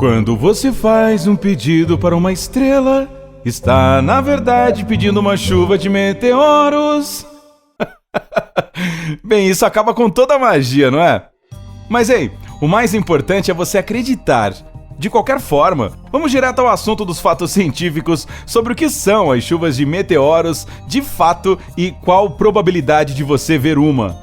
Quando você faz um pedido para uma estrela, está, na verdade, pedindo uma chuva de meteoros. Bem, isso acaba com toda a magia, não é? Mas ei, o mais importante é você acreditar. De qualquer forma, vamos direto ao assunto dos fatos científicos sobre o que são as chuvas de meteoros de fato e qual probabilidade de você ver uma.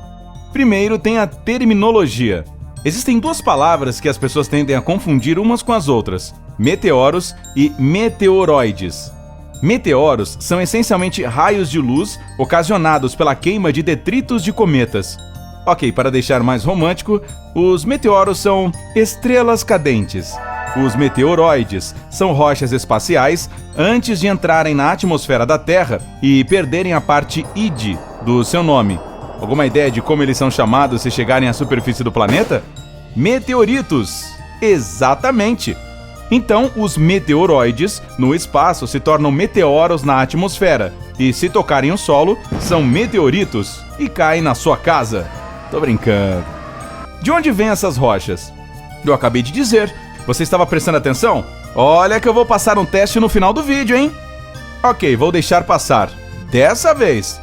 Primeiro tem a terminologia. Existem duas palavras que as pessoas tendem a confundir umas com as outras: meteoros e meteoroides. Meteoros são essencialmente raios de luz ocasionados pela queima de detritos de cometas. Ok, para deixar mais romântico, os meteoros são estrelas cadentes. Os meteoroides são rochas espaciais antes de entrarem na atmosfera da Terra e perderem a parte id do seu nome. Alguma ideia de como eles são chamados se chegarem à superfície do planeta? Meteoritos! Exatamente! Então, os meteoroides no espaço se tornam meteoros na atmosfera e, se tocarem o solo, são meteoritos e caem na sua casa. Tô brincando. De onde vêm essas rochas? Eu acabei de dizer. Você estava prestando atenção? Olha que eu vou passar um teste no final do vídeo, hein? Ok, vou deixar passar. Dessa vez.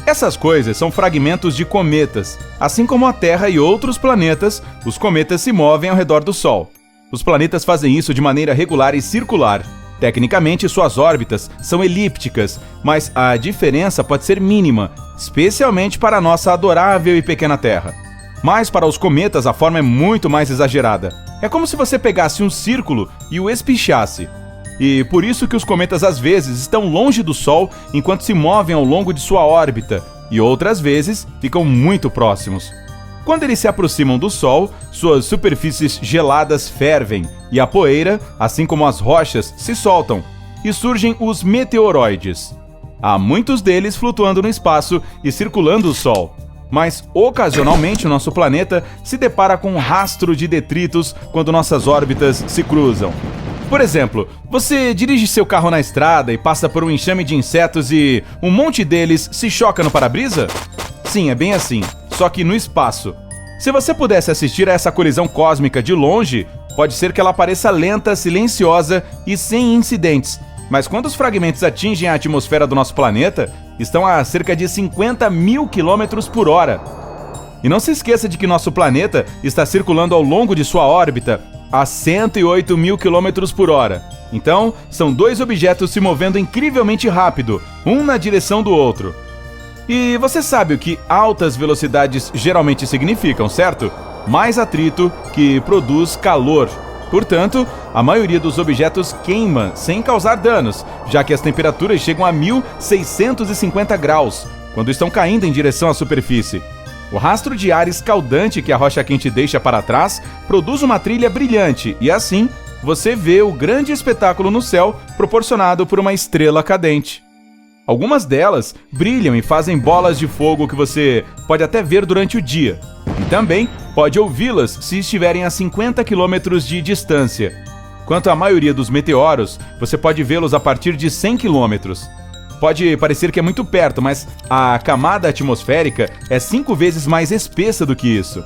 Essas coisas são fragmentos de cometas. Assim como a Terra e outros planetas, os cometas se movem ao redor do Sol. Os planetas fazem isso de maneira regular e circular. Tecnicamente, suas órbitas são elípticas, mas a diferença pode ser mínima, especialmente para a nossa adorável e pequena Terra. Mas para os cometas a forma é muito mais exagerada. É como se você pegasse um círculo e o espichasse. E por isso que os cometas às vezes estão longe do Sol enquanto se movem ao longo de sua órbita, e outras vezes ficam muito próximos. Quando eles se aproximam do Sol, suas superfícies geladas fervem, e a poeira, assim como as rochas, se soltam, e surgem os meteoroides. Há muitos deles flutuando no espaço e circulando o Sol. Mas, ocasionalmente, o nosso planeta se depara com um rastro de detritos quando nossas órbitas se cruzam. Por exemplo, você dirige seu carro na estrada e passa por um enxame de insetos e um monte deles se choca no para-brisa? Sim, é bem assim, só que no espaço. Se você pudesse assistir a essa colisão cósmica de longe, pode ser que ela pareça lenta, silenciosa e sem incidentes. Mas quando os fragmentos atingem a atmosfera do nosso planeta, estão a cerca de 50 mil quilômetros por hora. E não se esqueça de que nosso planeta está circulando ao longo de sua órbita a 108 mil quilômetros por hora. Então, são dois objetos se movendo incrivelmente rápido, um na direção do outro. E você sabe o que altas velocidades geralmente significam, certo? Mais atrito, que produz calor. Portanto, a maioria dos objetos queima sem causar danos, já que as temperaturas chegam a 1650 graus, quando estão caindo em direção à superfície. O rastro de ar escaldante que a rocha quente deixa para trás produz uma trilha brilhante e, assim, você vê o grande espetáculo no céu proporcionado por uma estrela cadente. Algumas delas brilham e fazem bolas de fogo que você pode até ver durante o dia. E também pode ouvi-las se estiverem a 50 km de distância. Quanto à maioria dos meteoros, você pode vê-los a partir de 100 km. Pode parecer que é muito perto, mas a camada atmosférica é 5 vezes mais espessa do que isso.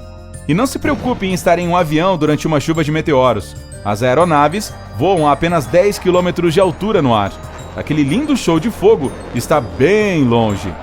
E não se preocupe em estar em um avião durante uma chuva de meteoros. As aeronaves voam a apenas 10 km de altura no ar. Aquele lindo show de fogo está bem longe.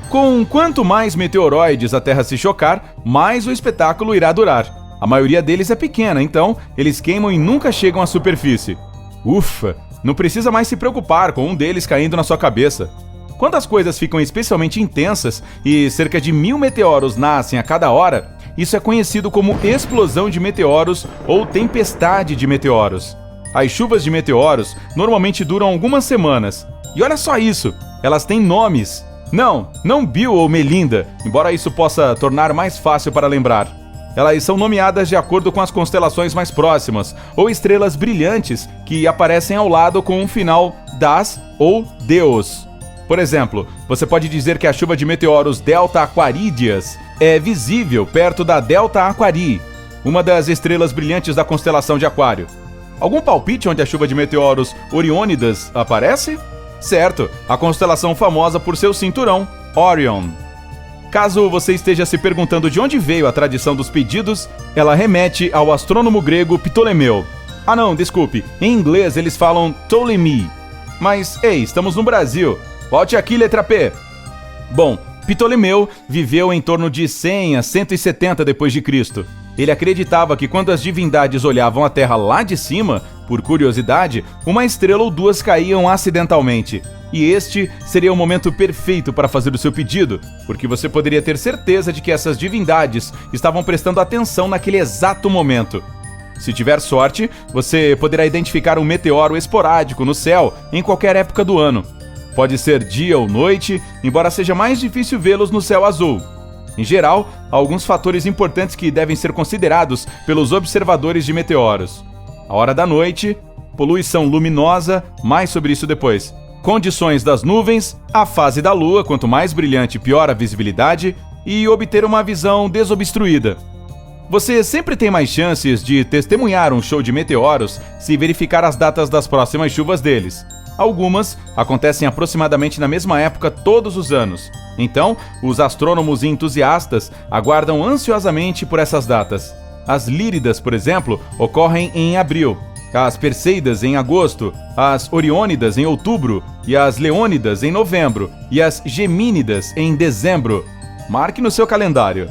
Com quanto mais meteoroides a Terra se chocar, mais o espetáculo irá durar. A maioria deles é pequena, então eles queimam e nunca chegam à superfície. Ufa! Não precisa mais se preocupar com um deles caindo na sua cabeça. Quando as coisas ficam especialmente intensas e cerca de 1000 meteoros nascem a cada hora, isso é conhecido como explosão de meteoros ou tempestade de meteoros. As chuvas de meteoros normalmente duram algumas semanas. E olha só isso, elas têm nomes. Não Bill ou Melinda, embora isso possa tornar mais fácil para lembrar. Elas são nomeadas de acordo com as constelações mais próximas, ou estrelas brilhantes que aparecem ao lado com um final das ou Deus. Por exemplo, você pode dizer que a chuva de meteoros Delta Aquaridias é visível perto da Delta Aquarii, uma das estrelas brilhantes da constelação de Aquário. Algum palpite onde a chuva de meteoros Oriônidas aparece? Certo, a constelação famosa por seu cinturão, Orion. Caso você esteja se perguntando de onde veio a tradição dos pedidos, ela remete ao astrônomo grego Ptolomeu. Ah não, desculpe, em inglês eles falam Ptolemy. Mas, ei, estamos no Brasil. Volte aqui, letra P. Bom, Ptolomeu viveu em torno de 100 a 170 d.C. Ele acreditava que quando as divindades olhavam a Terra lá de cima, por curiosidade, uma estrela ou duas caíam acidentalmente. E este seria o momento perfeito para fazer o seu pedido, porque você poderia ter certeza de que essas divindades estavam prestando atenção naquele exato momento. Se tiver sorte, você poderá identificar um meteoro esporádico no céu em qualquer época do ano. Pode ser dia ou noite, embora seja mais difícil vê-los no céu azul. Em geral, há alguns fatores importantes que devem ser considerados pelos observadores de meteoros. A hora da noite, poluição luminosa, mais sobre isso depois. Condições das nuvens, a fase da lua, quanto mais brilhante pior a visibilidade, e obter uma visão desobstruída. Você sempre tem mais chances de testemunhar um show de meteoros se verificar as datas das próximas chuvas deles. Algumas acontecem aproximadamente na mesma época todos os anos. Então, os astrônomos e entusiastas aguardam ansiosamente por essas datas. As Líridas, por exemplo, ocorrem em abril, as Perseidas em agosto, as Oriônidas em outubro e as Leônidas em novembro e as Gemínidas em dezembro. Marque no seu calendário.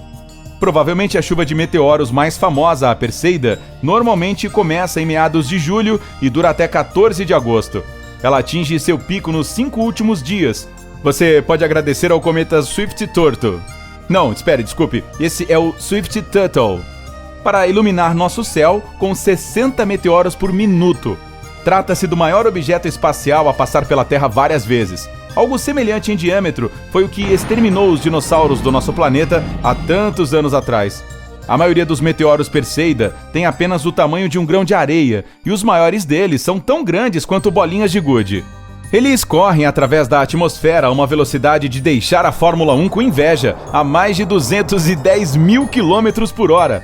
Provavelmente a chuva de meteoros mais famosa, a Perseida, normalmente começa em meados de julho e dura até 14 de agosto. Ela atinge seu pico nos 5 últimos dias. Você pode agradecer ao cometa Swift Turtle. Não, espere, desculpe. Esse é o Swift Turtle. Para iluminar nosso céu com 60 meteoros por minuto. Trata-se do maior objeto espacial a passar pela Terra várias vezes. Algo semelhante em diâmetro foi o que exterminou os dinossauros do nosso planeta há tantos anos atrás. A maioria dos meteoros Perseida tem apenas o tamanho de um grão de areia, e os maiores deles são tão grandes quanto bolinhas de gude. Eles correm através da atmosfera a uma velocidade de deixar a Fórmula 1 com inveja, a mais de 210 mil km por hora.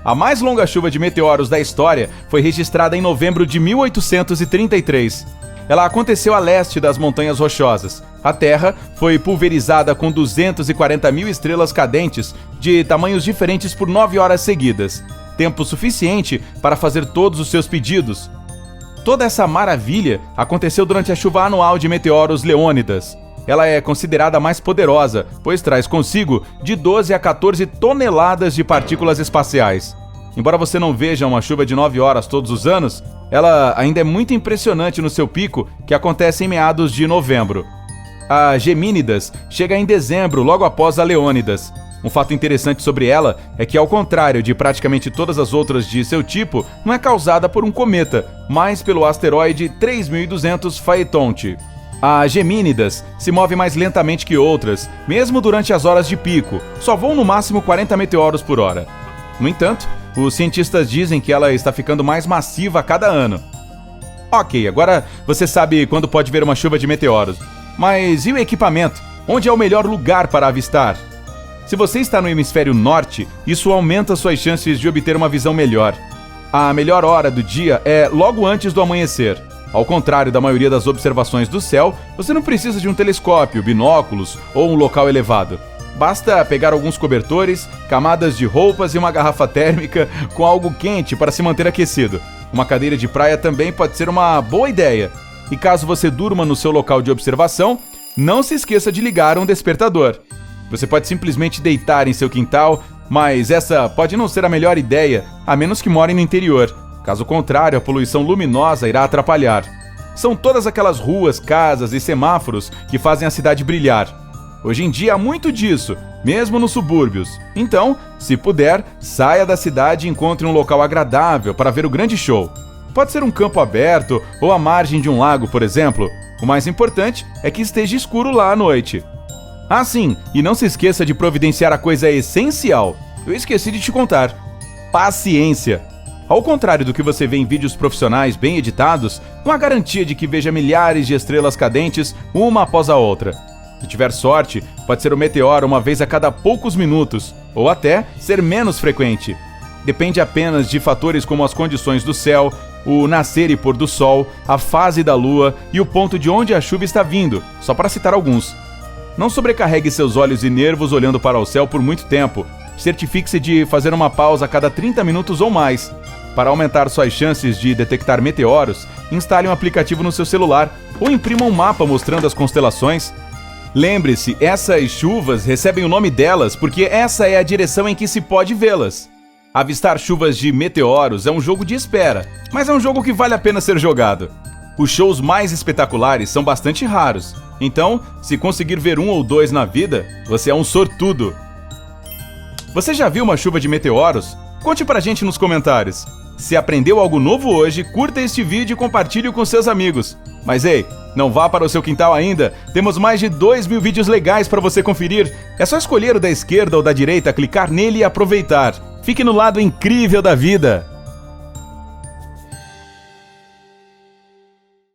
A mais longa chuva de meteoros da história foi registrada em novembro de 1833. Ela aconteceu a leste das Montanhas Rochosas. A Terra foi pulverizada com 240 mil estrelas cadentes de tamanhos diferentes por 9 horas seguidas. Tempo suficiente para fazer todos os seus pedidos. Toda essa maravilha aconteceu durante a chuva anual de meteoros Leônidas. Ela é considerada a mais poderosa, pois traz consigo de 12 a 14 toneladas de partículas espaciais. Embora você não veja uma chuva de 9 horas todos os anos, ela ainda é muito impressionante no seu pico, que acontece em meados de novembro. A Gemínidas chega em dezembro, logo após a Leônidas. Um fato interessante sobre ela é que, ao contrário de praticamente todas as outras de seu tipo, não é causada por um cometa, mas pelo asteroide 3200 Phaethonte. A Gemínidas se move mais lentamente que outras, mesmo durante as horas de pico, só voam no máximo 40 meteoros por hora. No entanto, os cientistas dizem que ela está ficando mais massiva a cada ano. Ok, agora você sabe quando pode ver uma chuva de meteoros. Mas e o equipamento? Onde é o melhor lugar para avistar? Se você está no hemisfério norte, isso aumenta suas chances de obter uma visão melhor. A melhor hora do dia é logo antes do amanhecer. Ao contrário da maioria das observações do céu, você não precisa de um telescópio, binóculos ou um local elevado. Basta pegar alguns cobertores, camadas de roupas e uma garrafa térmica com algo quente para se manter aquecido. Uma cadeira de praia também pode ser uma boa ideia. E caso você durma no seu local de observação, não se esqueça de ligar um despertador. Você pode simplesmente deitar em seu quintal, mas essa pode não ser a melhor ideia, a menos que more no interior. Caso contrário, a poluição luminosa irá atrapalhar. São todas aquelas ruas, casas e semáforos que fazem a cidade brilhar. Hoje em dia há muito disso, mesmo nos subúrbios. Então, se puder, saia da cidade e encontre um local agradável para ver o grande show. Pode ser um campo aberto ou a margem de um lago, por exemplo. O mais importante é que esteja escuro lá à noite. Ah, sim, e não se esqueça de providenciar a coisa essencial. Eu esqueci de te contar. Paciência. Ao contrário do que você vê em vídeos profissionais bem editados, não há garantia de que veja milhares de estrelas cadentes uma após a outra. Se tiver sorte, pode ser um meteoro uma vez a cada poucos minutos, ou até ser menos frequente. Depende apenas de fatores como as condições do céu, o nascer e pôr do sol, a fase da lua e o ponto de onde a chuva está vindo, só para citar alguns. Não sobrecarregue seus olhos e nervos olhando para o céu por muito tempo. Certifique-se de fazer uma pausa a cada 30 minutos ou mais. Para aumentar suas chances de detectar meteoros, instale um aplicativo no seu celular ou imprima um mapa mostrando as constelações. Lembre-se, essas chuvas recebem o nome delas porque essa é a direção em que se pode vê-las. Avistar chuvas de meteoros é um jogo de espera, mas é um jogo que vale a pena ser jogado. Os shows mais espetaculares são bastante raros, então, se conseguir ver um ou dois na vida, você é um sortudo. Você já viu uma chuva de meteoros? Conte pra gente nos comentários. Se aprendeu algo novo hoje, curta este vídeo e compartilhe com seus amigos. Mas ei, não vá para o seu quintal ainda, temos mais de 2.000 vídeos legais para você conferir. É só escolher o da esquerda ou da direita, clicar nele e aproveitar. Fique no lado incrível da vida!